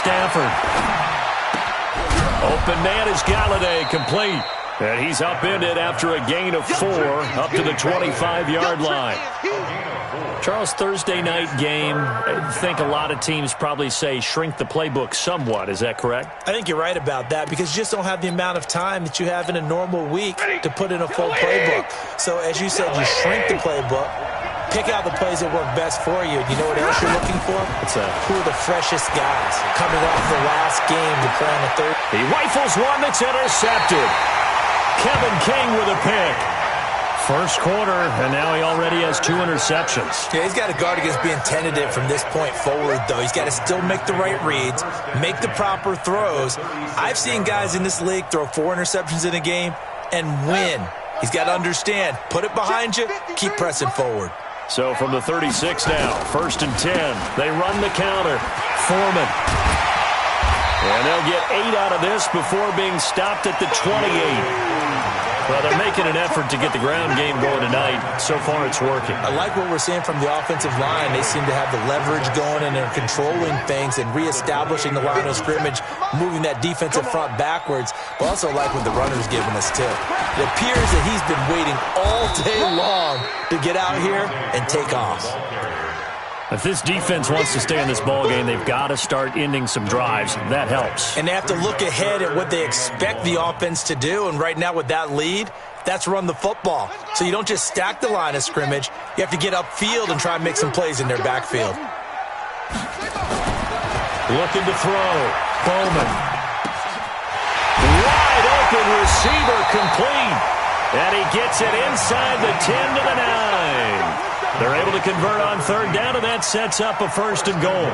Stafford. Open man is Galladay, complete. And he's upended after a gain of 4 up to the 25-yard line. Charles, Thursday night game, I think a lot of teams probably say shrink the playbook somewhat. Is that correct? I think you're right about that because you just don't have the amount of time that you have in a normal week to put in a full playbook. So as you said, you shrink the playbook, pick out the plays that work best for you. You know what else you're looking for? What's that? Who are the freshest guys coming off the last game to play on the third? He rifles one that's intercepted. Kevin King with a pick. First quarter, and now he already has 2 interceptions. Yeah, he's got to guard against being tentative from this point forward, though. He's got to still make the right reads, make the proper throws. I've seen guys in this league throw 4 interceptions in a game and win. He's got to understand, put it behind you, keep pressing forward. So from the 36 now, 1st and 10. They run the counter. Foreman. And they'll get 8 out of this before being stopped at the 28. Well, they're making an effort to get the ground game going tonight. So far, it's working. I like what we're seeing from the offensive line. They seem to have the leverage going, and they're controlling things and reestablishing the line of scrimmage, moving that defensive front backwards. But also like what the runner's giving us, too. It appears that he's been waiting all day long to get out here and take off. If this defense wants to stay in this ballgame, they've got to start ending some drives. That helps. And they have to look ahead at what they expect the offense to do. And right now with that lead, that's run the football. So you don't just stack the line of scrimmage. You have to get upfield and try and make some plays in their backfield. Looking to throw. Bowman. Wide open receiver complete. And he gets it inside the 10 to the 9. They're able to convert on 3rd down, and that sets up a 1st and goal.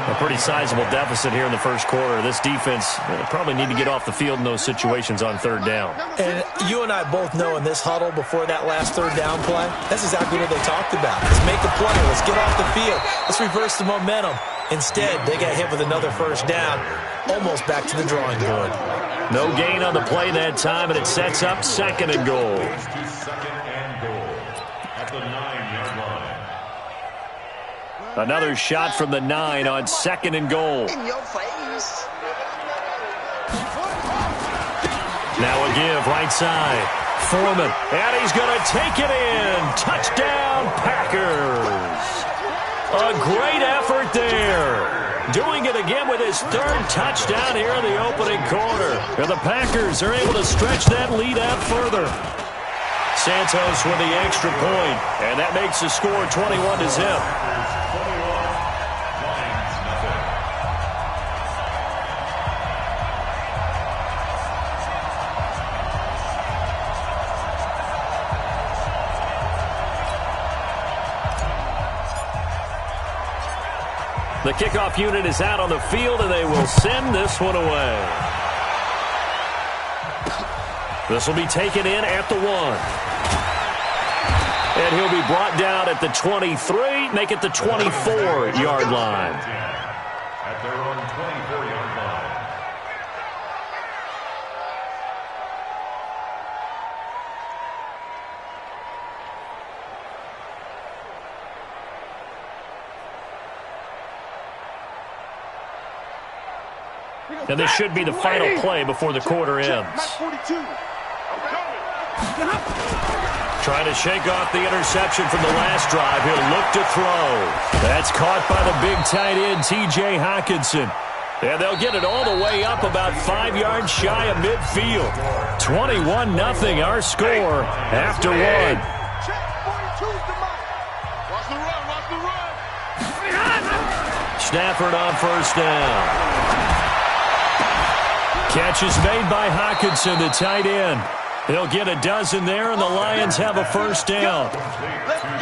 A pretty sizable deficit here in the first quarter. This defense probably need to get off the field in those situations on 3rd down. And you and I both know in this huddle before that last 3rd down play, that's exactly what they talked about. Let's make a play. Let's get off the field. Let's reverse the momentum. Instead, they got hit with another 1st down, almost back to the drawing board. No gain on the play that time, and it sets up 2nd and goal. Another shot from the 9 on 2nd and goal. In your face. Now a give, right side. Foreman, and he's going to take it in. Touchdown, Packers. A great effort there. Doing it again with his 3rd touchdown here in the opening quarter. And the Packers are able to stretch that lead out further. Santos with the extra point, and that makes the score 21-0. The kickoff unit is out on the field, and they will send this one away. This will be taken in at the 1. And he'll be brought down at the 23, make it the 24-yard line. At their own 24-yard line. And this should be the final play before the quarter ends. Trying to shake off the interception from the last drive. He'll look to throw. That's caught by the big tight end, T.J. Hockenson. And they'll get it all the way up about 5 yards shy of midfield. 21-0 our score after 1. Stafford on 1st down. Catch is made by Hockenson, the tight end. He'll get a dozen there, and the Lions have a 1st down.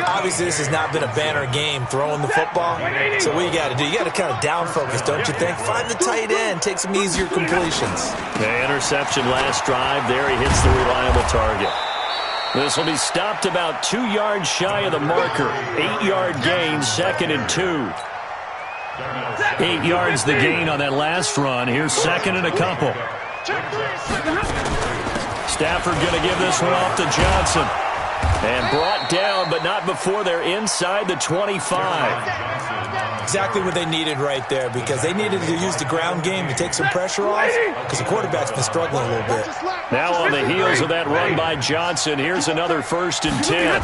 Obviously, this has not been a banner game throwing the football. So what you got to do, you got to kind of down focus, don't you think? Find the tight end, take some easier completions. The interception last drive. There he hits the reliable target. This will be stopped about 2 yards shy of the marker. 8-yard gain, 2nd and 2. 8 yards the gain on that last run. Here's 2nd and a couple. Stafford going to give this one off to Johnson. And brought down, but not before they're inside the 25. Exactly what they needed right there, because they needed to use the ground game to take some pressure off, because the quarterback's been struggling a little bit. Now on the heels of that run by Johnson, here's another 1st and 10.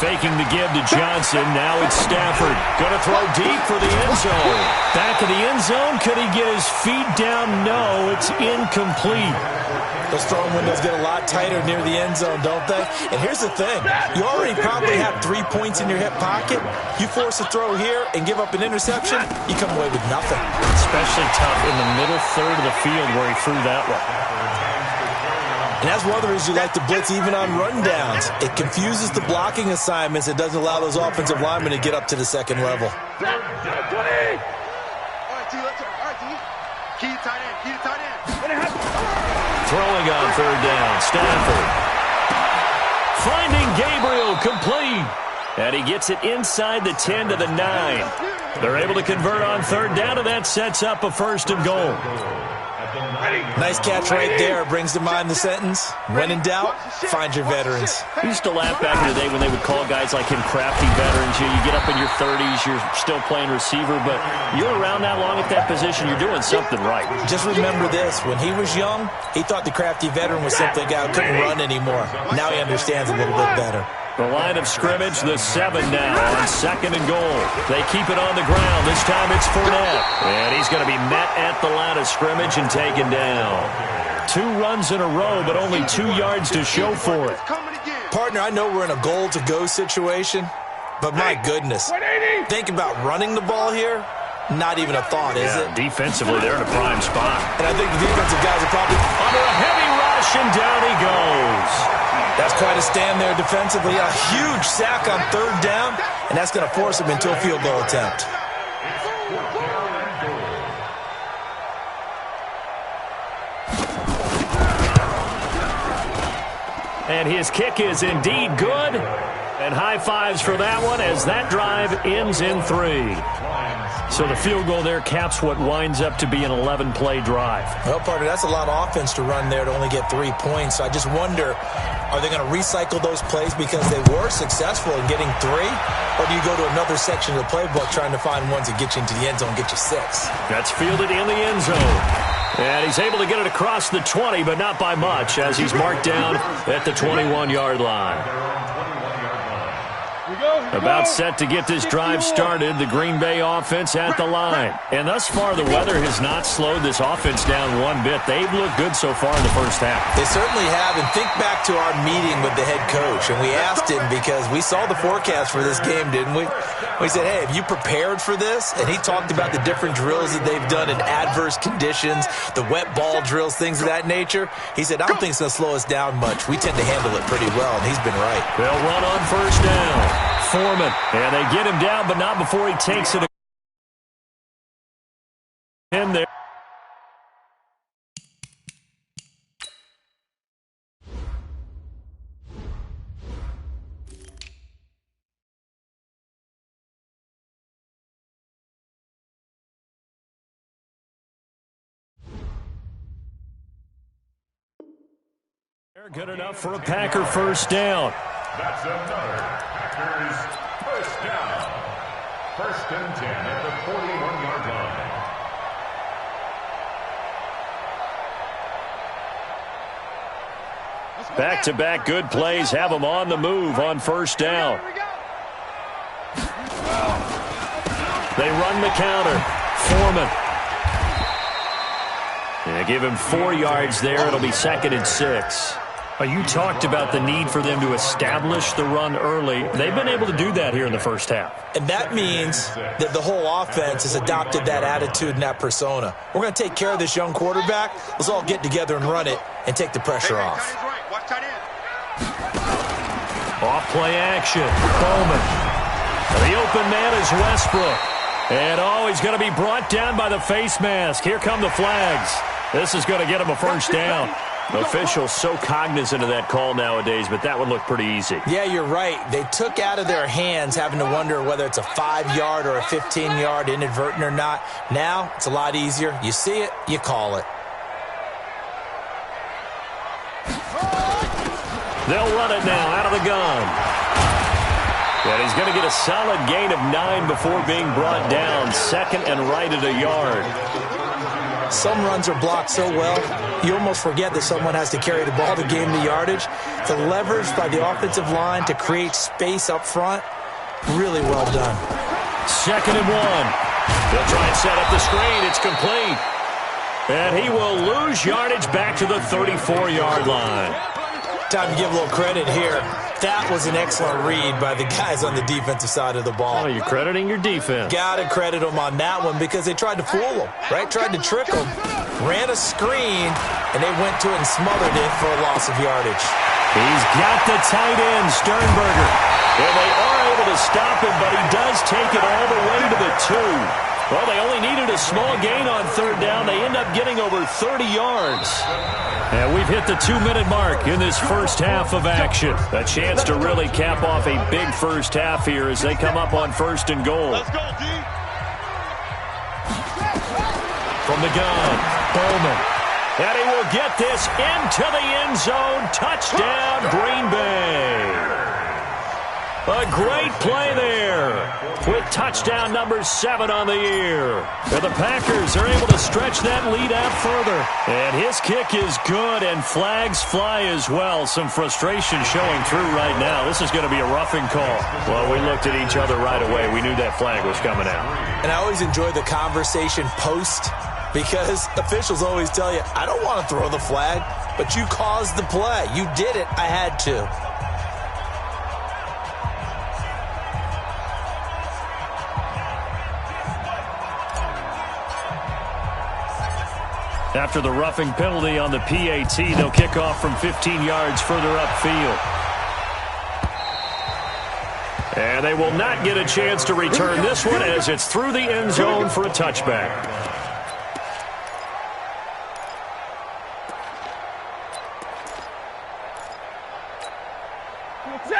Faking the give to Johnson. Now it's Stafford. Going to throw deep for the end zone. Back of the end zone. Could he get his feet down? No, it's incomplete. Those throwing windows get a lot tighter near the end zone, don't they? And here's the thing. You already probably have 3 points in your hip pocket. You force a throw here and give up an interception, you come away with nothing. Especially tough in the middle third of the field where he threw that one. And that's one of the reasons you like to blitz even on rundowns. It confuses the blocking assignments. It doesn't allow those offensive linemen to get up to the second level. Throwing on 3rd down, Stafford. Finding Gabriel, complete. And he gets it inside the 10 to the 9. They're able to convert on 3rd down, and that sets up a 1st and goal. Nice catch right there. Brings to mind the sentence, when in doubt, find your veterans. We used to laugh back in the day when they would call guys like him crafty veterans. You get up in your 30s, you're still playing receiver, but you're around that long at that position, you're doing something right. Just remember this. When he was young, he thought the crafty veteran was simply a guy who couldn't run anymore. Now he understands a little bit better. The line of scrimmage, the 7 now on 2nd and goal. They keep it on the ground. This time it's Fournette. And he's going to be met at the line of scrimmage and taken down. 2 runs in a row, but only 2 yards to show for it. Partner, I know we're in a goal-to-go situation, but my goodness. Think about running the ball here. Not even a thought, is it? Defensively, they're in a prime spot. And I think the defensive guys are probably under a heavy rush, and down he goes. That's quite a stand there defensively. A huge sack on 3rd down, and that's going to force him into a field goal attempt. And his kick is indeed good. And high fives for that one as that drive ends in 3. So the field goal there caps what winds up to be an 11-play drive. Well, partner, that's a lot of offense to run there to only get 3 points. So I just wonder, are they going to recycle those plays because they were successful in getting 3? Or do you go to another section of the playbook trying to find ones that get you into the end zone, get you 6? That's fielded in the end zone. And he's able to get it across the 20, but not by much, as he's marked down at the 21-yard line. About set to get this drive started, the Green Bay offense at the line. And thus far, the weather has not slowed this offense down one bit. They've looked good so far in the first half. They certainly have. And think back to our meeting with the head coach. And we asked him, because we saw the forecast for this game, didn't we? We said, hey, have you prepared for this? And he talked about the different drills that they've done in adverse conditions, the wet ball drills, things of that nature. He said, I don't think it's going to slow us down much. We tend to handle it pretty well, and he's been right. They'll run on 1st down. Foreman, and they get him down, but not before he takes it in there. They're good enough for a Packer 1st down. That's another Packers 1st down. 1st and 10 at the 41-yard line. Back-to-back good plays have them on the move on 1st down. They run the counter. Foreman. They give him 4 yards there. It'll be 2nd and 6. You talked about the need for them to establish the run early. They've been able to do that here in the first half. And that means that the whole offense has adopted that attitude and that persona. We're going to take care of this young quarterback. Let's all get together and run it and take the pressure off. Off play action. Bowman. The open man is Westbrook. And he's going to be brought down by the face mask. Here come the flags. This is going to get him a 1st down. Officials so cognizant of that call nowadays, but that would look pretty easy. Yeah, you're right. They took out of their hands having to wonder whether it's a 5-yard or a 15-yard inadvertent or not. Now, it's a lot easier. You see it, you call it. They'll run it now out of the gun. And he's going to get a solid gain of 9 before being brought down. Second and right at a yard. Some runs are blocked so well, you almost forget that someone has to carry the ball to gain the yardage. The leverage by the offensive line to create space up front, really well done. Second and 1. They'll try and set up the screen. It's complete. And he will lose yardage back to the 34-yard line. Time to give a little credit here. That was an excellent read by the guys on the defensive side of the ball. Oh, you're crediting your defense. Got to credit them on that one because they tried to fool them, right? Tried to trick them. Ran a screen, and they went to it and smothered it for a loss of yardage. He's got the tight end, Sternberger. And they are able to stop him, but he does take it all the way to the 2. Well, they only needed a small gain on third down. They end up getting over 30 yards. And we've hit the 2-minute mark in this first half of action. A chance to really cap off a big first half here as they come up on 1st and goal. Let's go, D. From the gun, Bowman. And he will get this into the end zone. Touchdown, Green Bay. A great play there with touchdown number 7 on the year. And the Packers are able to stretch that lead out further. And his kick is good, and flags fly as well. Some frustration showing through right now. This is going to be a roughing call. Well, we looked at each other right away. We knew that flag was coming out. And I always enjoy the conversation post because officials always tell you, I don't want to throw the flag, but you caused the play. You did it. I had to. After the roughing penalty on the PAT, they'll kick off from 15 yards further upfield. And they will not get a chance to return this one as it's through the end zone for a touchback.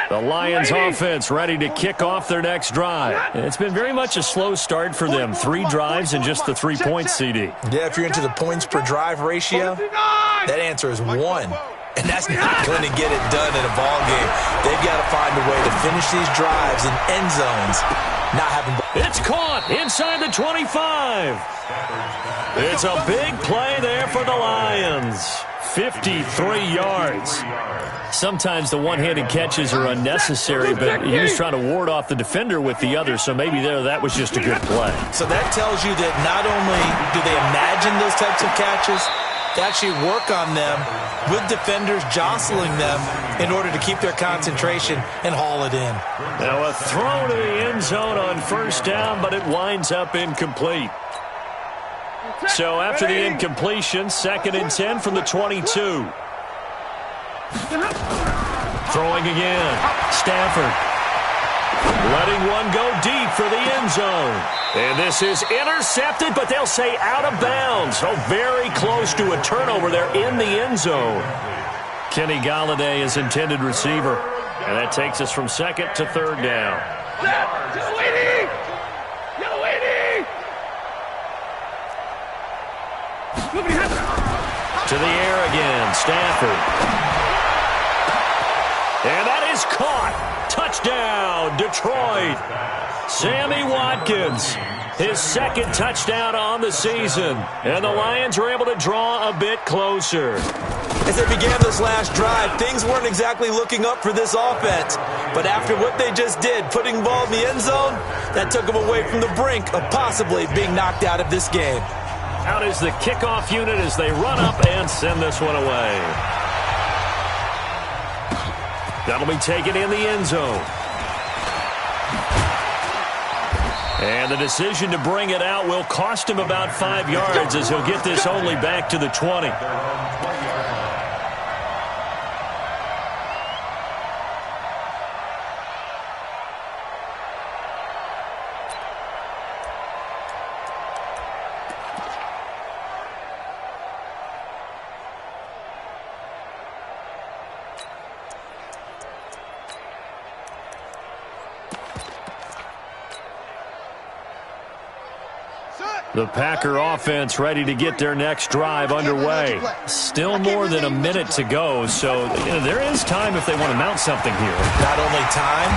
The Lions offense ready to kick off their next drive. It's been very much a slow start for them. 3 drives and just the 3 points, CD. Yeah, if you're into the points per drive ratio, that answer is 1. And that's not going to get it done in a ball game. They've got to find a way to finish these drives in end zones, not having. It's caught inside the 25. It's a big play there for the Lions. 53 yards. Sometimes the one-handed catches are unnecessary, but he was trying to ward off the defender with the other, so maybe that was just a good play. So that tells you that not only do they imagine those types of catches, they actually work on them with defenders jostling them in order to keep their concentration and haul it in. Now a throw to the end zone on first down, but it winds up incomplete. So after the incompletion, 2nd and 10 from the 22. Throwing again. Stafford. Letting one go deep for the end zone. And this is intercepted, but they'll say out of bounds. So very close to a turnover there in the end zone. Kenny Golladay is intended receiver. And that takes us from 2nd to 3rd down. Just waiting. To the air again, Stafford. And that is caught. Touchdown, Detroit. Sammy Watkins, his 2nd touchdown on the season. And the Lions were able to draw a bit closer. As they began this last drive, things weren't exactly looking up for this offense. But after what they just did, putting the ball in the end zone, that took them away from the brink of possibly being knocked out of this game. Out is the kickoff unit as they run up and send this one away. That'll be taken in the end zone. And the decision to bring it out will cost him about 5 yards as he'll get this only back to the 20. The Packer offense ready to get their next drive underway. Still more than a minute to go, so there is time if they want to mount something here. Not only time,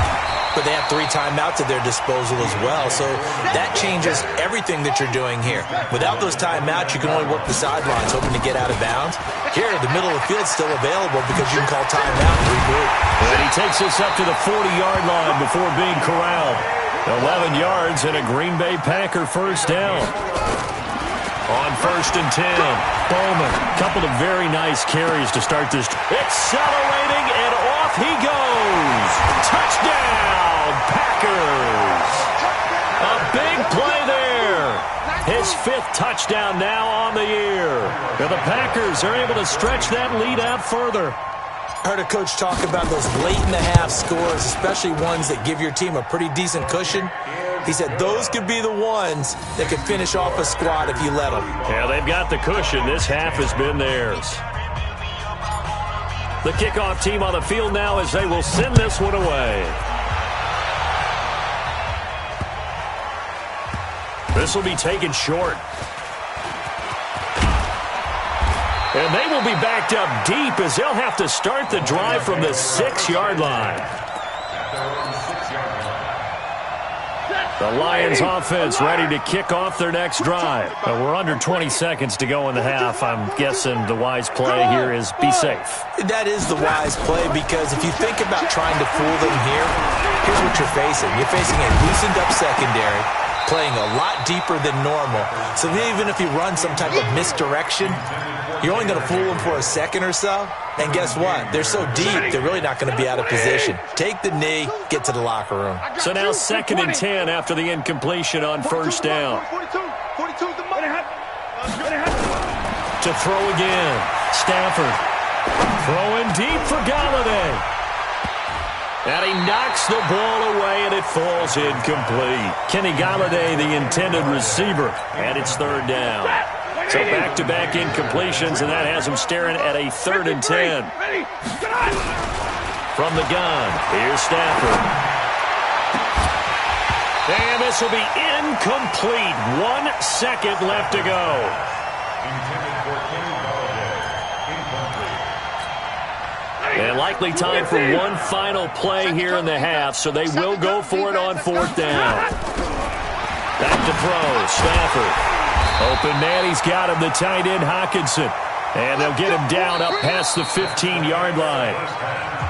but they have 3 timeouts at their disposal as well, so that changes everything that you're doing here. Without those timeouts, you can only work the sidelines, hoping to get out of bounds. Here, the middle of the field's still available because you can call timeout and regroup. And he takes us up to the 40-yard line before being corralled. 11 yards and a Green Bay Packer first down. On 1st and 10, Bowman. Couple of very nice carries to start this. Accelerating, and off he goes. Touchdown, Packers. A big play there. His 5th touchdown now on the year. And the Packers are able to stretch that lead out further. I heard a coach talk about those late-in-the-half scores, especially ones that give your team a pretty decent cushion. He said those could be the ones that could finish off a squad if you let them. Yeah, they've got the cushion. This half has been theirs. The kickoff team on the field now as they will send this one away. This will be taken short. And they will be backed up deep as they'll have to start the drive from the 6-yard line. The Lions offense ready to kick off their next drive. We're under 20 seconds to go in the half. I'm guessing the wise play here is be safe. That is the wise play because if you think about trying to fool them here, here's what you're facing. You're facing a loosened up secondary, playing a lot deeper than normal. So even if you run some type of misdirection, you're only going to fool them for a second or so. And guess what? They're so deep, they're really not going to be out of position. Take the knee, get to the locker room. So now 2nd and 10 after the incompletion on 1st down. To throw again. Stafford throwing deep for Galladay. And he knocks the ball away, and it falls incomplete. Kenny Galladay, the intended receiver, and it's 3rd down. So back-to-back incompletions, and that has him staring at a 3rd and 10. From the gun, here's Stafford. And this will be incomplete. 1 second left to go. And likely time for one final play here in the half, so they will go for it on 4th down. Back to throw, Stafford. Open man, he's got him, the tight end, Hockenson. And they'll get him down up past the 15-yard line.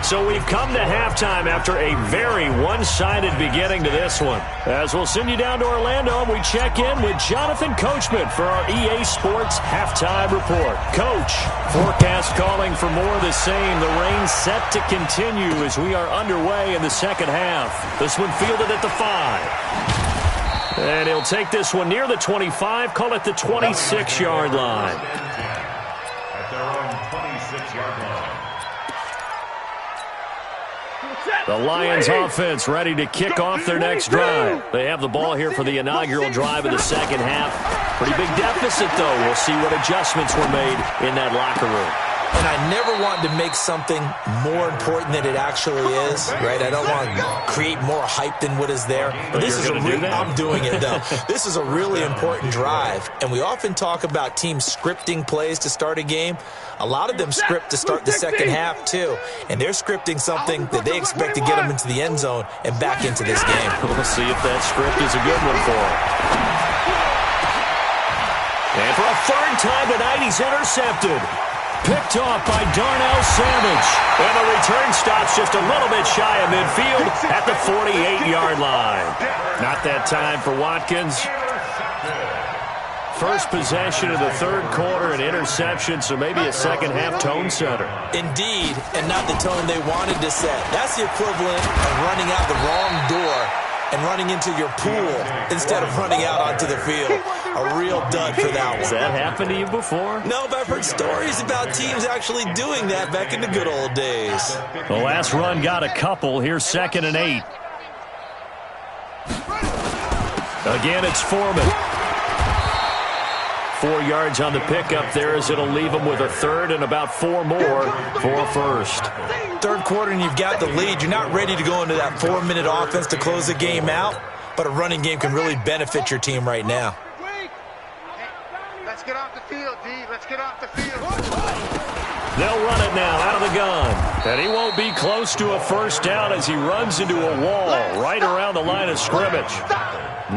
So we've come to halftime after a very one-sided beginning to this one. As we'll send you down to Orlando, we check in with Jonathan Coachman for our EA Sports Halftime Report. Coach, forecast calling for more of the same. The rain set to continue as we are underway in the second half. This one fielded at the 5. And he'll take this one near the 25, call it the 26-yard line. At their own 26-yard line. The Lions offense ready to kick off their next drive. They have the ball here for the inaugural drive of the second half. Pretty big deficit, though. We'll see what adjustments were made in that locker room. And I never want to make something more important than it actually is, right? I don't want to create more hype than what is there. But this is I'm doing it, though. This is a really important drive. And we often talk about teams scripting plays to start a game. A lot of them script to start the second half, too. And they're scripting something that they expect to get them into the end zone and back into this game. We'll see if that script is a good one for them. And for a 3rd time tonight, he's intercepted. Picked off by Darnell Savage. And the return stops just a little bit shy of midfield at the 48-yard line. Not that time for Watkins. First possession of the 3rd quarter, an interception, so maybe a second-half tone setter. Indeed, and not the tone they wanted to set. That's the equivalent of running out the wrong door and running into your pool instead of running out onto the field. A real dud for that one. Has that happened to you before? No, but I've heard stories about teams actually doing that back in the good old days. The last run got a couple. Here's 2nd and 8. Again, it's Foreman. 4 yards on the pickup there as it'll leave them with a 3rd and about 4 more for a 1st. 3rd quarter and you've got the lead. You're not ready to go into that 4-minute offense to close the game out, but a running game can really benefit your team right now. Let's get off the field, D. Let's get off the field. They'll run it now out of the gun. And he won't be close to a first down as he runs into a wall right around the line of scrimmage.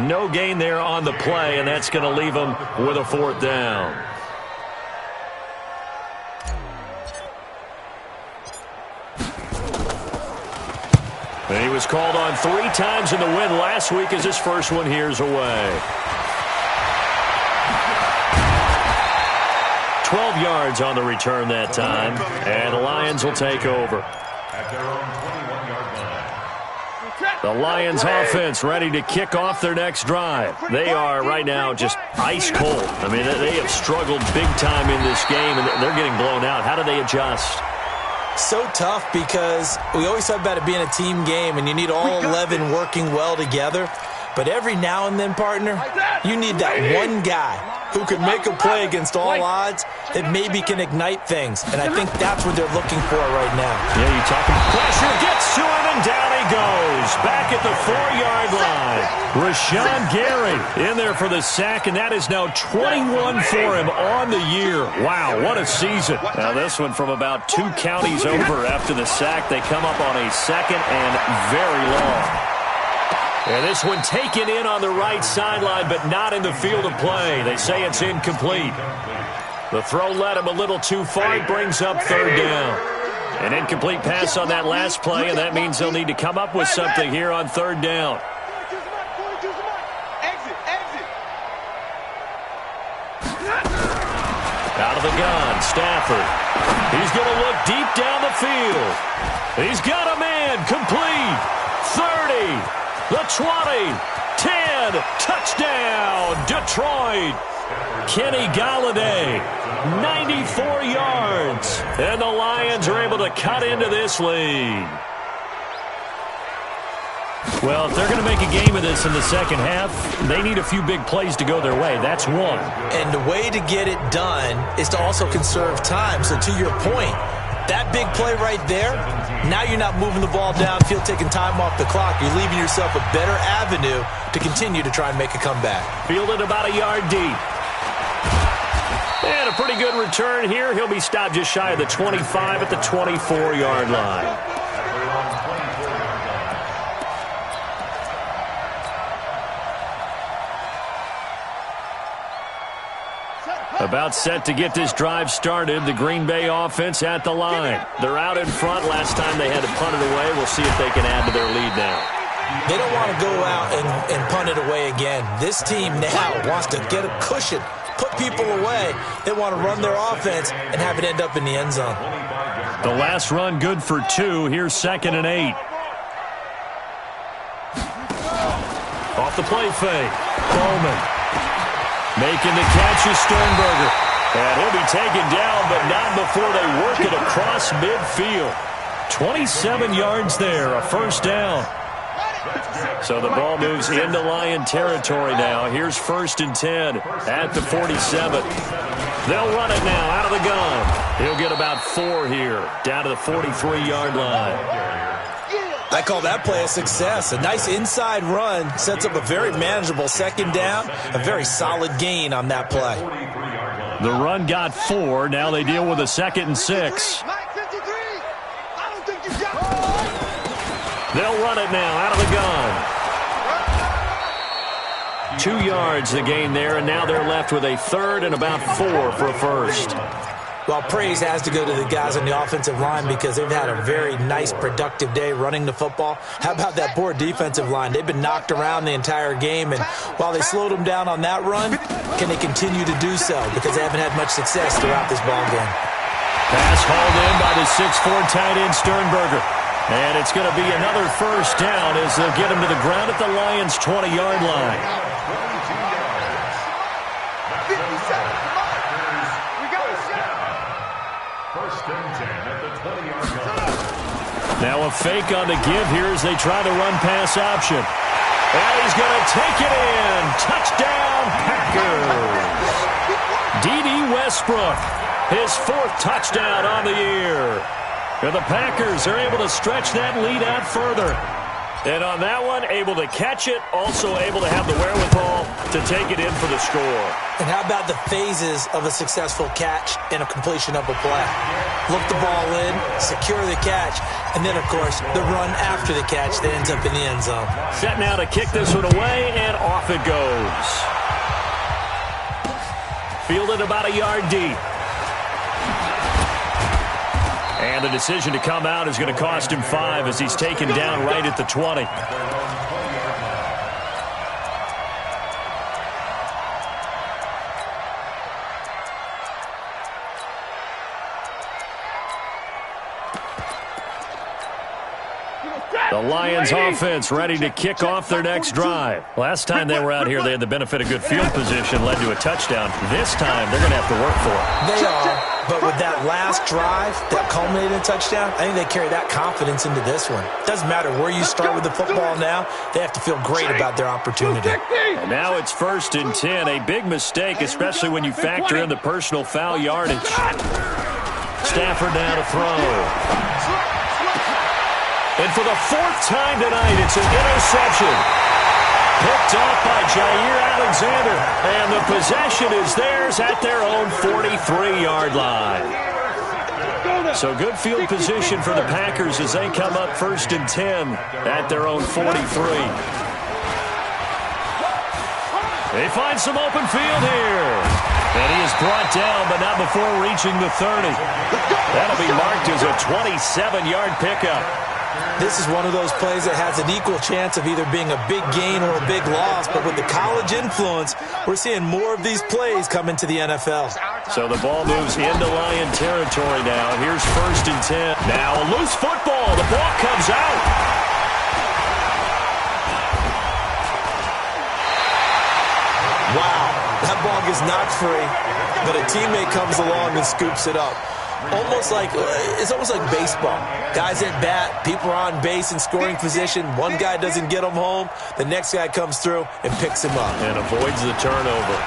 No gain there on the play, and that's going to leave him with a fourth down. And he was called on 3 times in the win last week as his first one here's away. 12 yards on the return that time, and the Lions will take over. At their own 21-yard line. The Lions offense ready to kick off their next drive. They are right now just ice cold. I mean, they have struggled big time in this game, and they're getting blown out. How do they adjust? So tough because we always talk about it being a team game, and you need all 11 working well together. But every now and then, partner, you need that one guy who can make a play against all odds that maybe can ignite things. And I think that's what they're looking for right now. Yeah, you talking pressure, gets to him, and down he goes. Back at the 4-yard line. Rashawn Gary in there for the sack, and that is now 21 for him on the year. Wow, what a season. Now this one from about 2 counties over after the sack. They come up on a second and very long. And this one taken in on the right sideline, but not in the field of play. They say it's incomplete. The throw led him a little too far. It brings up third down. An incomplete pass on that last play, and that means they'll need to come up with something here on third down. Out of the gun, Stafford. He's going to look deep down the field. He's got a man, complete. 30. The 20, 10, touchdown, Detroit. Kenny Galladay, 94 yards. And the Lions are able to cut into this lead. Well, if they're going to make a game of this in the second half, they need a few big plays to go their way. That's one. And the way to get it done is to also conserve time. So to your point, that big play right there, now you're not moving the ball downfield, taking time off the clock. You're leaving yourself a better avenue to continue to try and make a comeback. Fielded about a yard deep. And a pretty good return here. He'll be stopped just shy of the 25 at the 24-yard line. About set to get this drive started. The Green Bay offense at the line. They're out in front. Last time they had to punt it away. We'll see if they can add to their lead now. They don't want to go out and punt it away again. This team now wants to get a cushion, put people away. They want to run their offense and have it end up in the end zone. The last run good for 2. Here's 2nd and 8. Off the play fake. Bowman. Making the catch is Sternberger. And he'll be taken down, but not before they work it across midfield. 27 yards there, a first down. So the ball moves into Lion territory now. Here's 1st and 10 at the 47. They'll run it now out of the gun. He'll get about 4 here, down to the 43-yard line. I call that play a success. A nice inside run sets up a very manageable second down, a very solid gain on that play. The run got 4. Now they deal with a 2nd and 6. They'll run it now out of the gun. 2 yards the gain there, and now they're left with a 3rd and about 4 for a first. Well, praise has to go to the guys on the offensive line because they've had a very nice, productive day running the football. How about that poor defensive line? They've been knocked around the entire game, and while they slowed them down on that run, can they continue to do so? Because they haven't had much success throughout this ball game. Pass hauled in by the 6'4" tight end Sternberger. And it's going to be another first down as they'll get him to the ground at the Lions' 20-yard line. Now a fake on the give here as they try the run pass option. And he's going to take it in. Touchdown, Packers. D.D. Westbrook, his 4th touchdown on the year. And the Packers are able to stretch that lead out further. And on that one, able to catch it, also able to have the wherewithal to take it in for the score. And how about the phases of a successful catch and a completion of a play? Look the ball in, secure the catch, and then, of course, the run after the catch that ends up in the end zone. Set now to kick this one away, and off it goes. Fielded about a yard deep. And the decision to come out is going to cost him 5 as he's taken down right at the 20. The Lions offense ready to kick off their next drive. Last time they were out here, they had the benefit of good field position, led to a touchdown. This time, they're going to have to work for it. They are, but with that last drive that culminated in a touchdown, I think they carry that confidence into this one. Doesn't matter where you start with the football now, they have to feel great about their opportunity. And now it's 1st and 10, a big mistake, especially when you factor in the personal foul yardage. Stafford now to throw. And for the 4th time tonight, it's an interception. Picked off by Jair Alexander. And the possession is theirs at their own 43-yard line. So good field position for the Packers as they come up 1st and 10 at their own 43. They find some open field here. And he is brought down, but not before reaching the 30. That'll be marked as a 27-yard pickup. This is one of those plays that has an equal chance of either being a big gain or a big loss, but with the college influence, we're seeing more of these plays come into the NFL. So the ball moves into Lion territory now. Here's 1st and 10. Now a loose football. The ball comes out. Wow, that ball gets knocked free, but a teammate comes along and scoops it up. It's almost like baseball. Guys at bat, people are on base in scoring position. One guy doesn't get him home. The next guy comes through and picks him up. And avoids the turnover.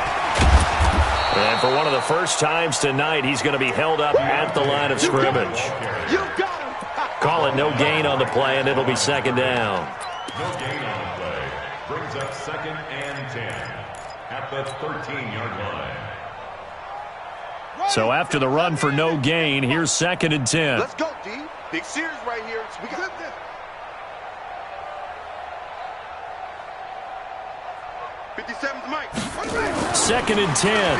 And for one of the first times tonight, he's going to be held up at the line of scrimmage. Call it no gain on the play, and it'll be 2nd down. No gain on the play. Brings up 2nd and 10 at the 13-yard line. So after the run for no gain, here's 2nd and 10. Let's go, D. Big series right here. We got this. Mike. 2nd and 10.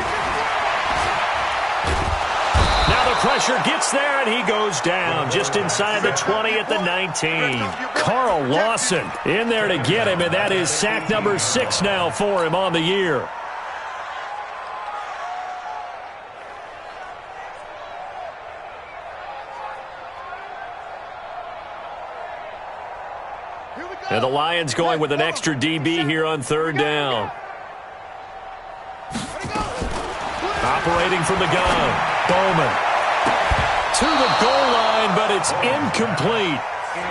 Now the pressure gets there, and he goes down just inside the 20 at the 19. Carl Lawson in there to get him, and that is sack number 6 now for him on the year. And the Lions going with an extra DB here on 3rd down. Operating from the gun, Bowman. To the goal line, but it's incomplete.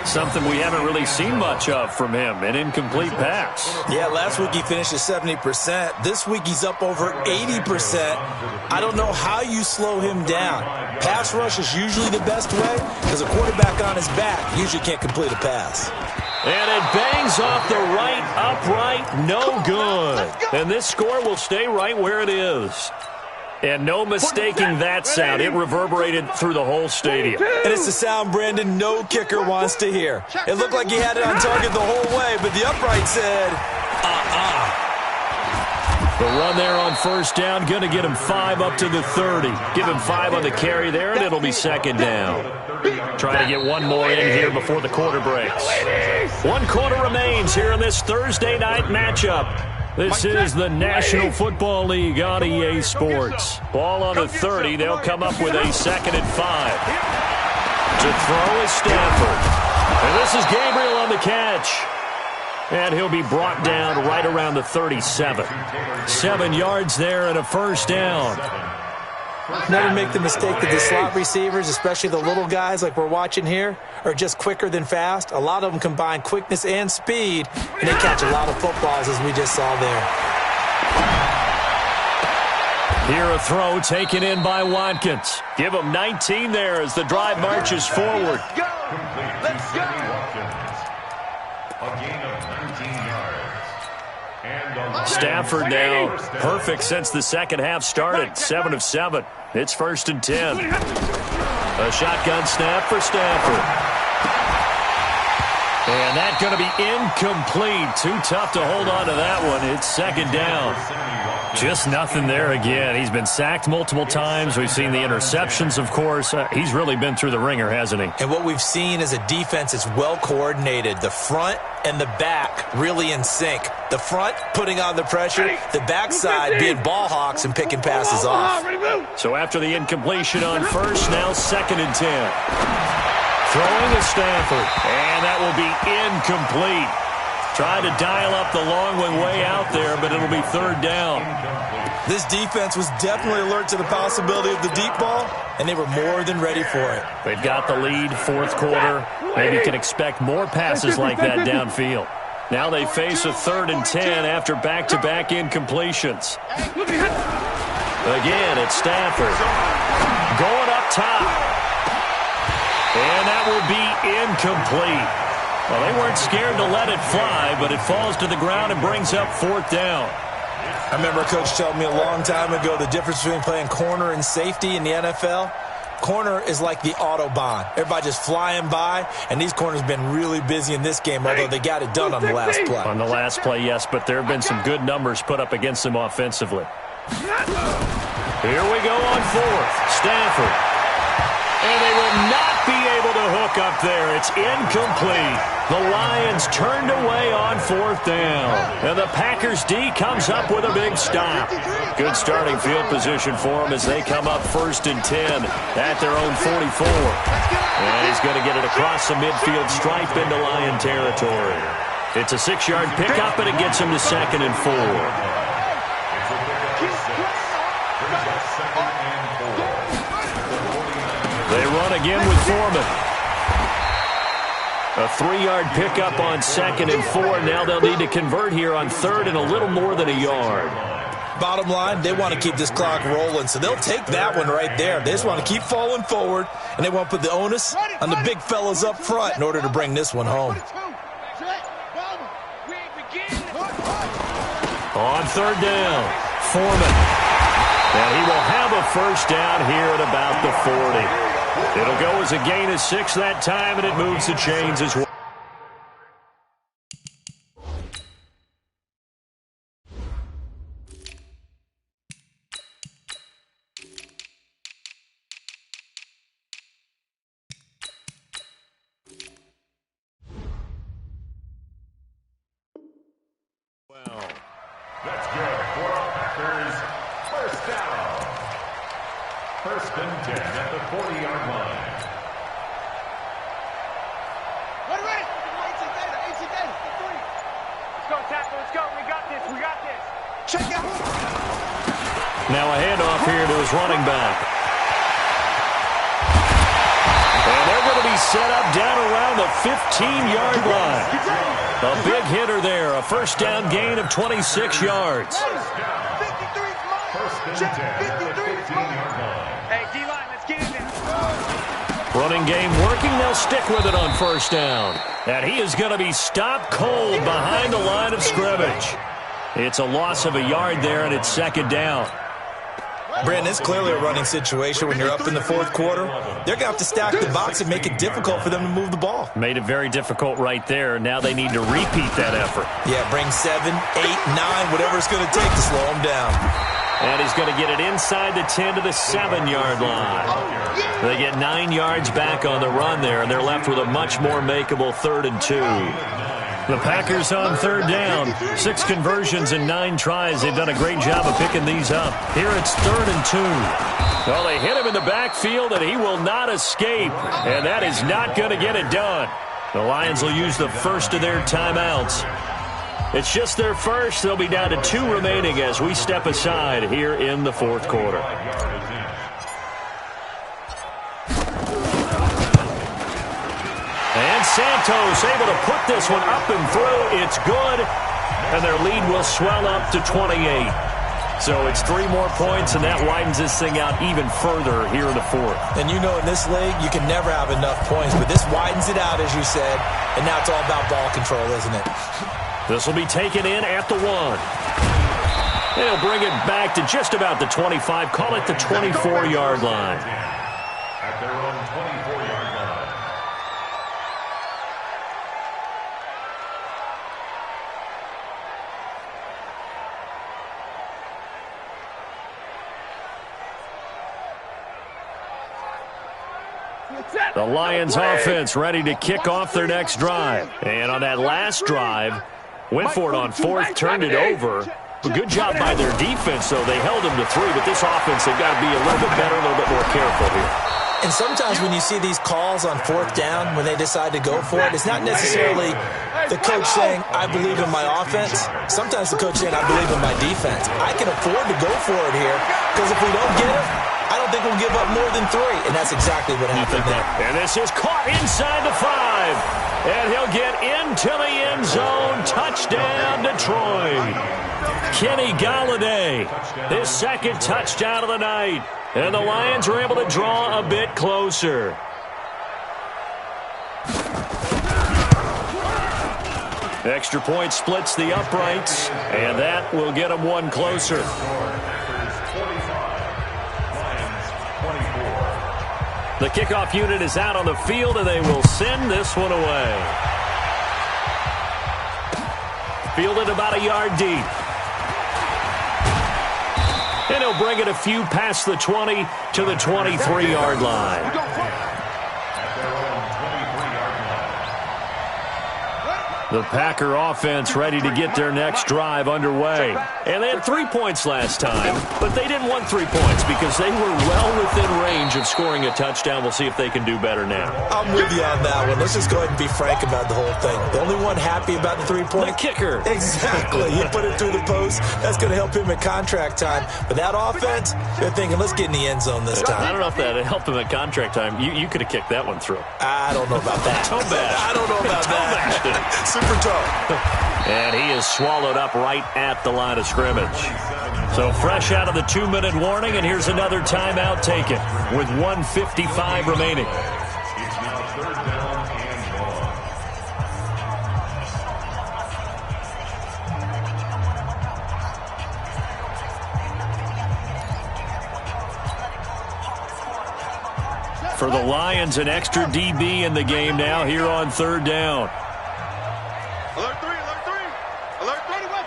Something we haven't really seen much of from him, an incomplete pass. Yeah, last week he finished at 70%. This week he's up over 80%. I don't know how you slow him down. Pass rush is usually the best way because a quarterback on his back usually can't complete a pass. And it bangs off the right upright, no good. And this score will stay right where it is. And no mistaking that sound. It reverberated through the whole stadium. And it's the sound Brandon no kicker wants to hear. It looked like he had it on target the whole way, but the upright said, The run there on 1st down, going to get him 5 up to the 30. Give him 5 on the carry there, and it'll be 2nd down. Trying to get one more in here before the quarter breaks. 1 quarter remains here in this Thursday night matchup. This is the National Football League on EA Sports. Ball on the 30. They'll come up with a 2nd and 5. To throw is Stafford. And this is Gabriel on the catch. And he'll be brought down right around the 37. 7 yards there and a 1st down. Never make the mistake that the slot receivers, especially the little guys like we're watching here, are just quicker than fast. A lot of them combine quickness and speed, and they catch a lot of footballs as we just saw there. Here a throw taken in by Watkins. Give him 19 there as the drive marches forward. A gain of 19 yards. And Stafford now perfect since the second half started. 7 of 7. It's 1st and 10. A shotgun snap for Stafford. And that's going to be incomplete. Too tough to hold on to that one. It's 2nd down. Just nothing there again. He's been sacked multiple times. We've seen the interceptions, of course. He's really been through the ringer, hasn't he? And what we've seen is a defense that's well coordinated. The front and the back really in sync. The front putting on the pressure, the backside being ball hawks and picking passes off. So after the incompletion on first, now 2nd and 10. Throwing to Stafford, and that will be incomplete. Trying to dial up the long one way out there, but it'll be 3rd down. This defense was definitely alert to the possibility of the deep ball, and they were more than ready for it. They've got the lead, 4th quarter. Maybe can expect more passes like that downfield. Now they face a 3rd and 10 after back-to-back incompletions. Again, it's Stafford. Going up top. And that will be incomplete. Well, they weren't scared to let it fly, but it falls to the ground and brings up 4th down. I remember a coach told me a long time ago the difference between playing corner and safety in the NFL. Corner is like the Autobahn. Everybody just flying by, and these corners have been really busy in this game, although they got it done on the last play. On the last play, yes, but there have been some good numbers put up against them offensively. Here we go on 4th. Stafford. And they will not be able to hook up there. It's incomplete. The Lions turned away on 4th down. And the Packers D comes up with a big stop. Good starting field position for them as they come up 1st and 10 at their own 44. And he's going to get it across the midfield stripe into Lion territory. It's a 6-yard pickup, and it gets him to 2nd and 4. They run again with Foreman. A 3-yard pickup on 2nd and 4. Now they'll need to convert here on 3rd and a little more than a yard. Bottom line, they want to keep this clock rolling, so they'll take that one right there. They just want to keep falling forward, and they want to put the onus on the big fellas up front in order to bring this one home. On 3rd down, Foreman. And he will have a 1st down here at about the 40. It'll go as a gain of 6 that time, and it moves the chains as well. That's good for Packers. 1st down. 1st and 10 at the 40-yard line. Let's go, tackle. Let's go. We got this. We got this. Check out. Now a handoff here to his running back. And they're going to be set up down around the 15-yard line. A big hitter there. A 1st down gain of 26 yards. 1st and 10 at the 15-yard line. Hey, D-line, let's get in there. Running game working. They'll stick with it on 1st down. And he is going to be stopped cold behind the line of scrimmage. It's a loss of a yard there, and it's 2nd down. Brandon, it's clearly a running situation when you're up in the 4th quarter. They're going to have to stack the box and make it difficult for them to move the ball. Made it very difficult right there. Now they need to repeat that effort. Yeah, bring 7, 8, 9, whatever it's going to take to slow them down. And he's going to get it inside the 10 to the 7-yard line. They get 9 yards back on the run there, and they're left with a much more makeable 3rd and 2. The Packers on 3rd down. 6 conversions and 9 tries. They've done a great job of picking these up. Here it's 3rd and 2. Well, they hit him in the backfield, and he will not escape. And that is not going to get it done. The Lions will use the first of their timeouts. It's just their first. They'll be down to 2 remaining as we step aside here in the 4th quarter. And Santos able to put this one up and through. It's good. And their lead will swell up to 28. So it's 3 more points, and that widens this thing out even further here in the fourth. And you know in this league, you can never have enough points, but this widens it out, as you said, and now it's all about ball control, isn't it? This will be taken in at the 1. They'll bring it back to just about the 25, call it the 24-yard line. At their own 24-yard line. The Lions offense ready to kick off their next drive. And on that last drive, went for it on 4th, turned it over. A good job by their defense, though. They held them to 3, but this offense, they've got to be a little bit better, a little bit more careful here. And sometimes when you see these calls on 4th down, when they decide to go for it, it's not necessarily the coach saying, I believe in my offense. Sometimes the coach saying, I believe in my defense. I can afford to go for it here, because if we don't get it, I don't think we'll give up more than 3. And that's exactly what happened there. And this is caught inside the 5. And he'll get into the end zone. Touchdown, Detroit. Kenny Golladay, his 2nd touchdown of the night. And the Lions are able to draw a bit closer. Extra point splits the uprights, and that will get them 1 closer. The kickoff unit is out on the field, and they will send this one away. Fielded about a yard deep. And he'll bring it a few past the 20 to the 23-yard line. The Packer offense ready to get their next drive underway. And they had 3 points last time, but they didn't want 3 points because they were well within range of scoring a touchdown. We'll see if they can do better now. I'm with you on that one. Let's just go ahead and be frank about the whole thing. The only one happy about the 3-point? The kicker. Exactly. You put it through the post. That's going to help him at contract time. But that offense, they're thinking, let's get in the end zone this time. I don't know if that helped him at contract time. You could have kicked that one through. I don't know about that. Toe bash. I don't know about that. Super tough. And he is swallowed up right at the line of scrimmage. So fresh out of the 2-minute warning, and here's another timeout taken with 1:55 remaining. It's now 3rd down and 1. For the Lions, an extra DB in the game now here on 3rd down. Alert 3, alert 3. Alert 31.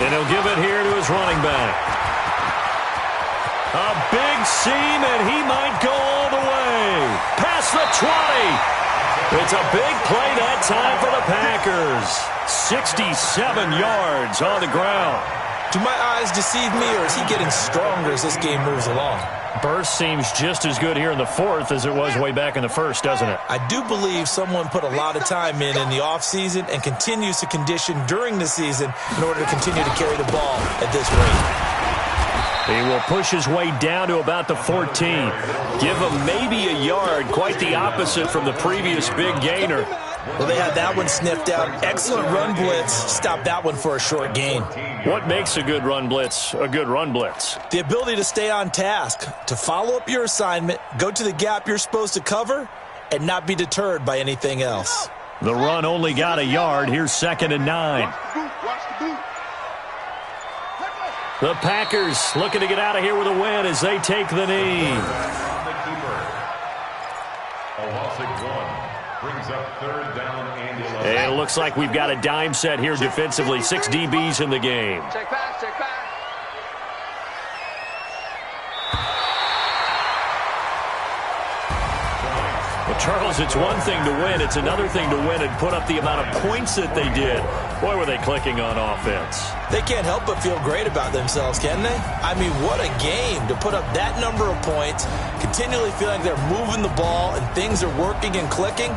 And he'll give it here to his running back. A big seam, and he might go all the way. Past the 20. It's a big play that time for the Packers. 67 yards on the ground. Do my eyes deceive me, or is he getting stronger as this game moves along? Burst seems just as good here in the 4th as it was way back in the 1st, doesn't it? I do believe someone put a lot of time in the offseason and continues to condition during the season in order to continue to carry the ball at this rate. He will push his way down to about the 14. Give him maybe a yard, quite the opposite from the previous big gainer. Well, they had that one sniffed out. Excellent run blitz. Stopped that one for a short gain. What makes a good run blitz a good run blitz? The ability to stay on task, to follow up your assignment, go to the gap you're supposed to cover, and not be deterred by anything else. The run only got a yard. Here's 2nd and 9. Watch the boot. The Packers looking to get out of here with a win as they take the knee. A loss of 1 brings up 3rd down and 11. And it looks like we've got a dime set here defensively. 6 DBs in the game. Check back, check back. Well, Charles, it's one thing to win. It's another thing to win and put up the amount of points that they did. Boy, were they clicking on offense. They can't help but feel great about themselves, can they? I mean, what a game to put up that number of points, continually feeling like they're moving the ball and things are working and clicking.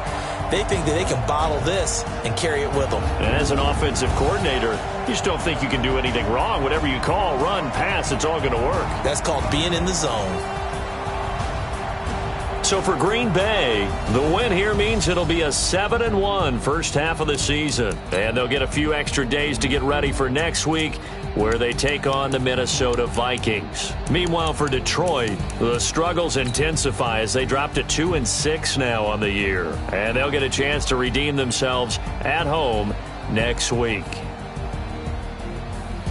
They think that they can bottle this and carry it with them. And as an offensive coordinator, you just don't think you can do anything wrong. Whatever you call, run, pass, it's all going to work. That's called being in the zone. So for Green Bay, the win here means it'll be a 7-1 first half of the season. And they'll get a few extra days to get ready for next week, where they take on the Minnesota Vikings. Meanwhile, for Detroit, the struggles intensify as they drop to 2-6 now on the year. And they'll get a chance to redeem themselves at home next week.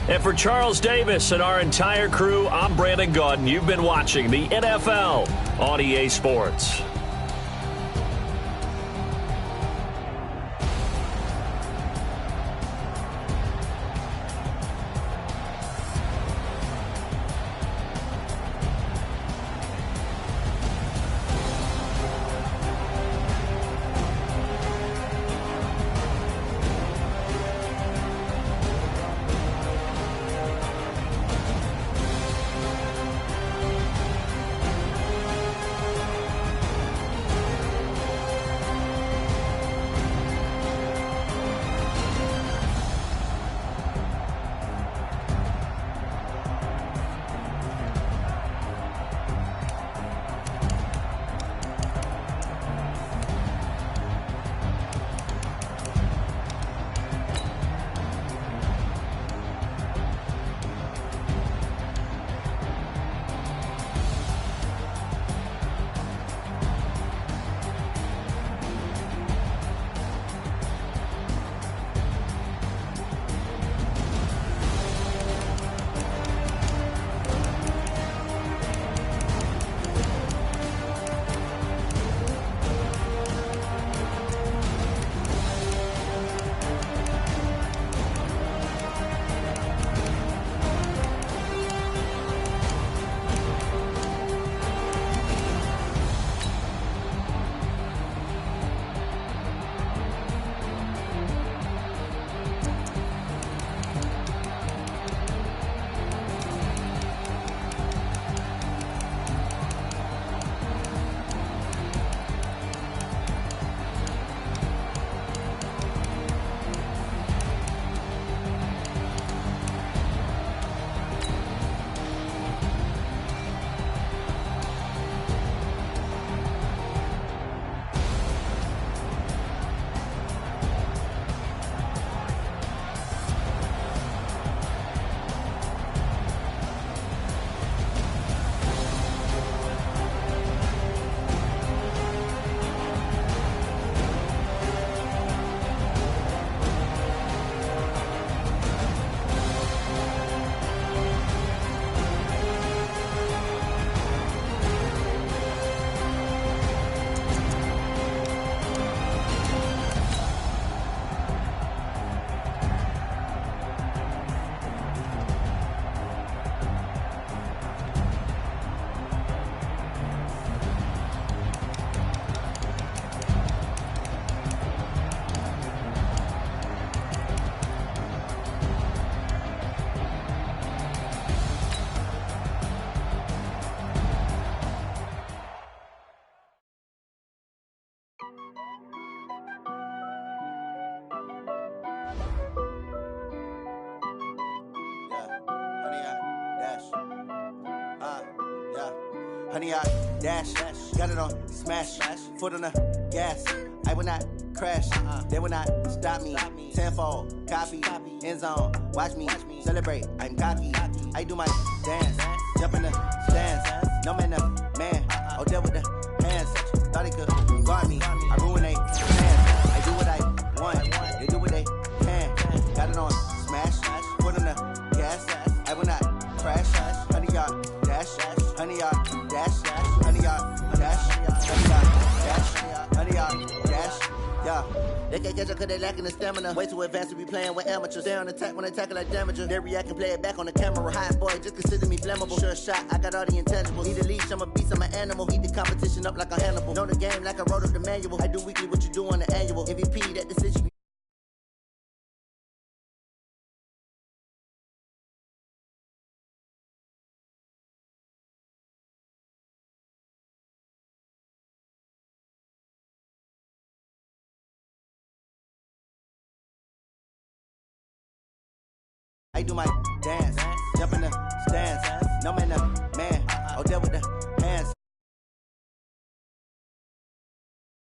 And for Charles Davis and our entire crew, I'm Brandon Gaudin. You've been watching the NFL on EA Sports. Honey, I dash, got it on smash, foot on the gas. I will not crash, they will not stop me. Tenfold, copy, end zone, watch me celebrate. I'm cocky, I do my dance, jump in the stands. No man, up, man, oh, deal with the hands. Thought he could guard me, I ruin they plans. I do what I want, they do what they can. Got it on smash, foot on the gas. I will not crash, honey, y'all dash, honey, y'all dash, honey, y'all dash, honey, y'all dash, honey, y'all dash, yeah. They can't catch up cause they lacking the stamina. Way too advanced to be playing with amateurs. Stay on attack when they tackle like damager. They react and play it back on the camera. Hot boy, just consider me flammable. Sure shot, I got all the intangibles. Need a leash, I'm a beast, I'm an animal. Eat the competition up like a Hannibal. Know the game like I wrote up the manual. I do weekly what you do on the annual. MVP, that decision. I do my dance, jump in the stands. No man,